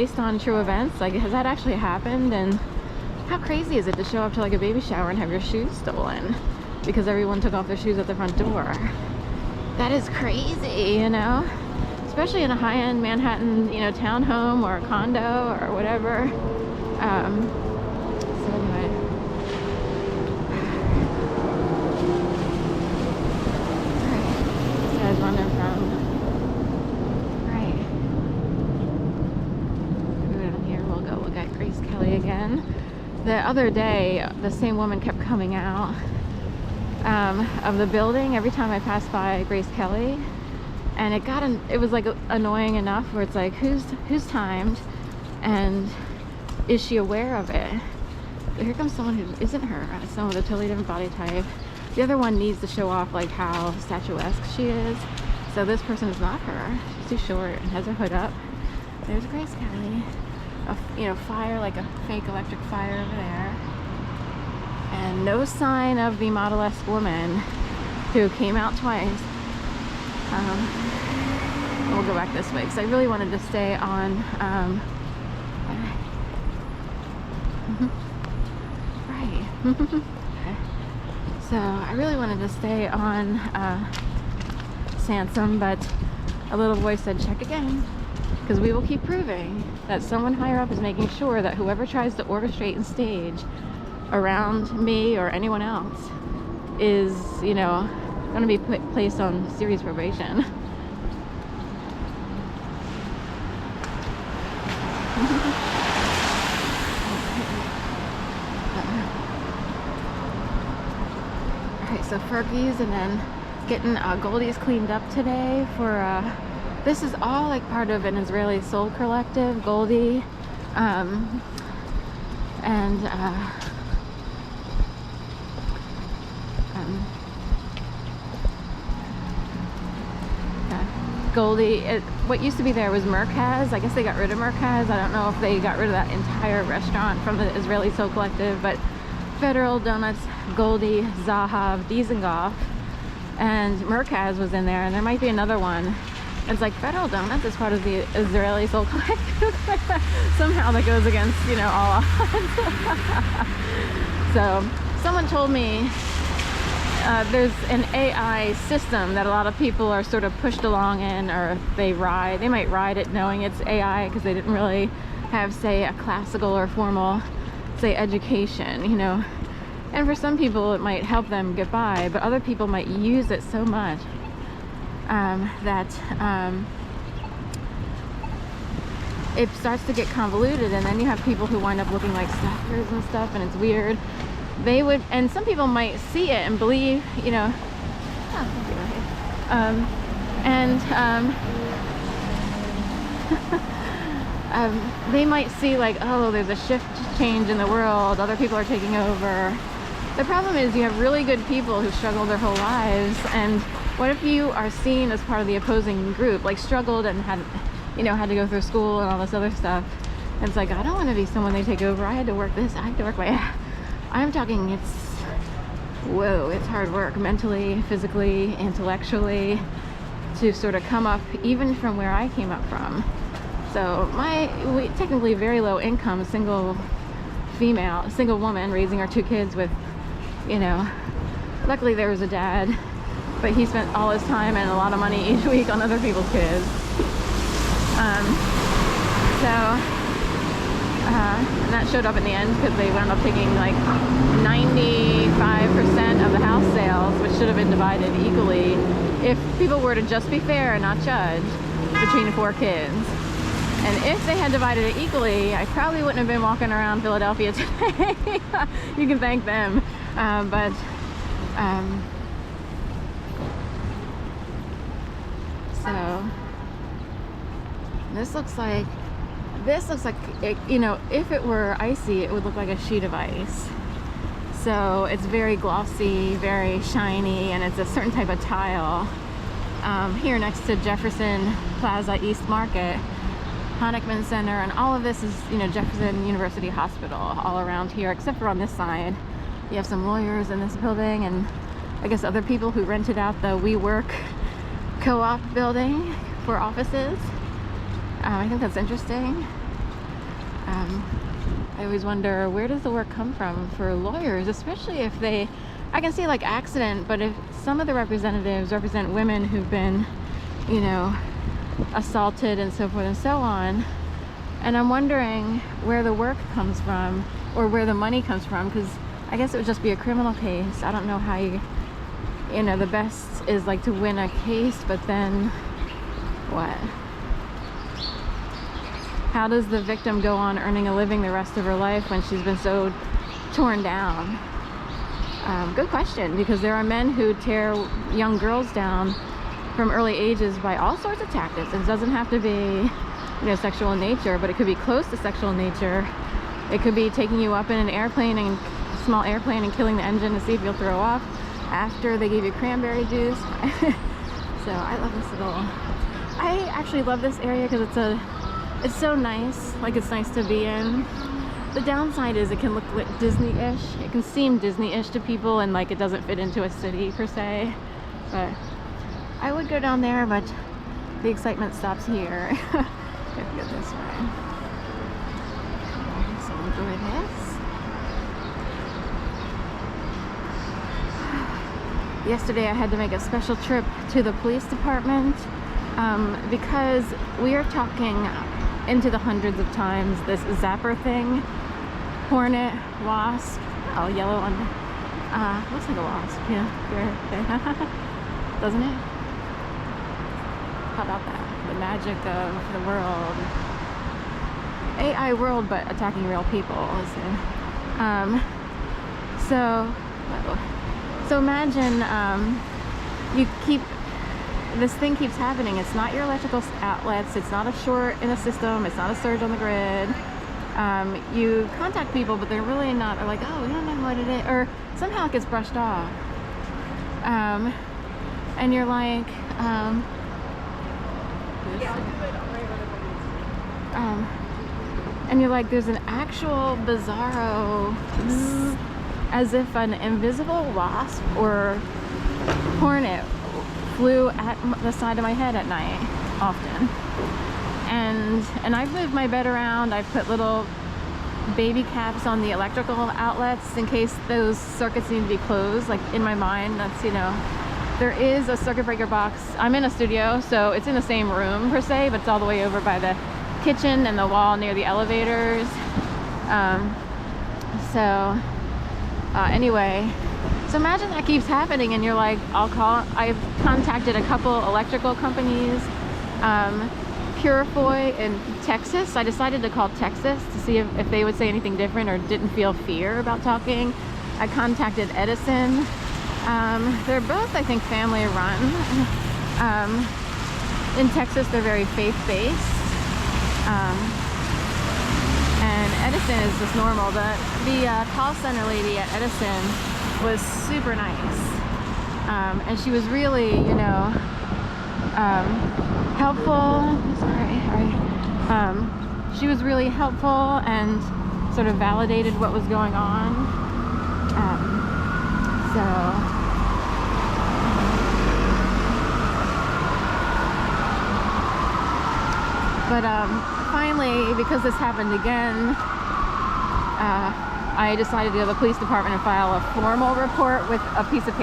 based on true events? Like, has that actually happened? And how crazy is it to show up to like a baby shower and have your shoes stolen because everyone took off their shoes at the front door? That is crazy, you know? Especially in a high-end Manhattan, you know, townhome or a condo or whatever. So anyway. This guy's running from... Grace Kelly again. The other day, the same woman kept coming out of the building every time I passed by Grace Kelly, and it was like annoying enough where it's like, who's timed, and is she aware of it? But here comes someone who isn't her, someone with a totally different body type. The other one needs to show off like how statuesque she is, so this person is not her. She's too short and has her hood up. There's Grace Kelly. You know, fire, like a fake electric fire over there, and no sign of the model-esque woman who came out twice. We'll go back this way because I really wanted to stay on right. Okay. So I really wanted to stay on Sansom, but a little voice said check again, because we will keep proving that someone higher up is making sure that whoever tries to orchestrate and stage around me or anyone else is, you know, going to be placed on serious probation. Alright, so Fergie's, and then getting Goldie's cleaned up today for this is all like part of an Israeli soul collective, Goldie, Goldie, what used to be there was Merkaz. I guess they got rid of Merkaz. I don't know if they got rid of that entire restaurant from the Israeli soul collective, but Federal, Donuts, Goldie, Zahav, Dizengoff, and Merkaz was in there, and there might be another one. It's like Federal Donuts is part of the Israeli soul collective. Somehow that goes against, you know, all odds. So someone told me there's an AI system that a lot of people are sort of pushed along in, or they might ride it knowing it's AI because they didn't really have, say, a classical or formal, say, education, you know. And for some people it might help them get by, but other people might use it so much that it starts to get convoluted, and then you have people who wind up looking like stalkers and stuff, and it's weird. They would, and some people might see it and believe, you know, they might see like, oh, there's a shift change in the world, other people are taking over. The problem is you have really good people who struggle their whole lives, and what if you are seen as part of the opposing group, like struggled and had, you know, had to go through school and all this other stuff, and it's like, I don't want to be someone they take over. I had to work this, I had to work my, I'm talking, it's, whoa, it's hard work, mentally, physically, intellectually, to sort of come up even from where I came up from. So we technically very low income, single woman raising our 2 kids with, you know, luckily there was a dad, but he spent all his time and a lot of money each week on other people's kids. And that showed up in the end because they wound up taking like 95% of the house sales, which should have been divided equally if people were to just be fair and not judge, between 4 kids. And if they had divided it equally, I probably wouldn't have been walking around Philadelphia today. You can thank them. So this looks like it, you know, if it were icy, it would look like a sheet of ice. So it's very glossy, very shiny, and it's a certain type of tile. Here next to Jefferson Plaza East Market, Honickman Center, and all of this is, you know, Jefferson University Hospital all around here, except for on this side. You have some lawyers in this building, and I guess other people who rented out the WeWork co-op building for offices. I think that's interesting. I always wonder, where does the work come from for lawyers, especially if they, I can see like accident, but if some of the representatives represent women who've been, you know, assaulted and so forth and so on, and I'm wondering where the work comes from or where the money comes from, because I guess it would just be a criminal case. I don't know how you know, the best is like to win a case, but then what? How does the victim go on earning a living the rest of her life when she's been so torn down? Good question, because there are men who tear young girls down from early ages by all sorts of tactics. It doesn't have to be, you know, sexual in nature, but it could be close to sexual in nature. It could be taking you up in an airplane, and small airplane, and killing the engine to see if you'll throw off after they gave you cranberry juice. So I love this little, I actually love this area because it's so nice. Like, it's nice to be in. The downside is it can look like Disney-ish. It can seem Disney-ish to people, and like it doesn't fit into a city per se. But I would go down there, but the excitement stops here. I have to go this way. So enjoy this. Yesterday I had to make a special trip to the police department because we are talking into the hundreds of times this zapper thing. Hornet, wasp, oh, yellow on, looks like a wasp, yeah, doesn't it? How about that? The magic of the world. AI world, but attacking real people. So imagine this thing keeps happening. It's not your electrical outlets, it's not a short in the system, it's not a surge on the grid. You contact people, but they're really not, they're like, oh, we don't know what it is, or somehow it gets brushed off. And you're like, and you're like, there's an actual bizarro bzzz, as if an invisible wasp or hornet flew at the side of my head at night often. And I've moved my bed around. I've put little baby caps on the electrical outlets in case those circuits need to be closed. Like, in my mind, that's, you know, there is a circuit breaker box. I'm in a studio, so it's in the same room per se, but it's all the way over by the kitchen and the wall near the elevators. Anyway, so imagine that keeps happening, and you're like, I've contacted a couple electrical companies. Purifoy in Texas. I decided to call Texas to see if they would say anything different or didn't feel fear about talking. I contacted Edison. They're both, I think, family run. In Texas, they're very faith-based. And Edison is just normal. The call center lady at Edison was super nice. And she was really, you know, helpful. She was really helpful and sort of validated what was going on. Finally, because this happened again, I decided to go to the police department and file a formal report with a piece of paper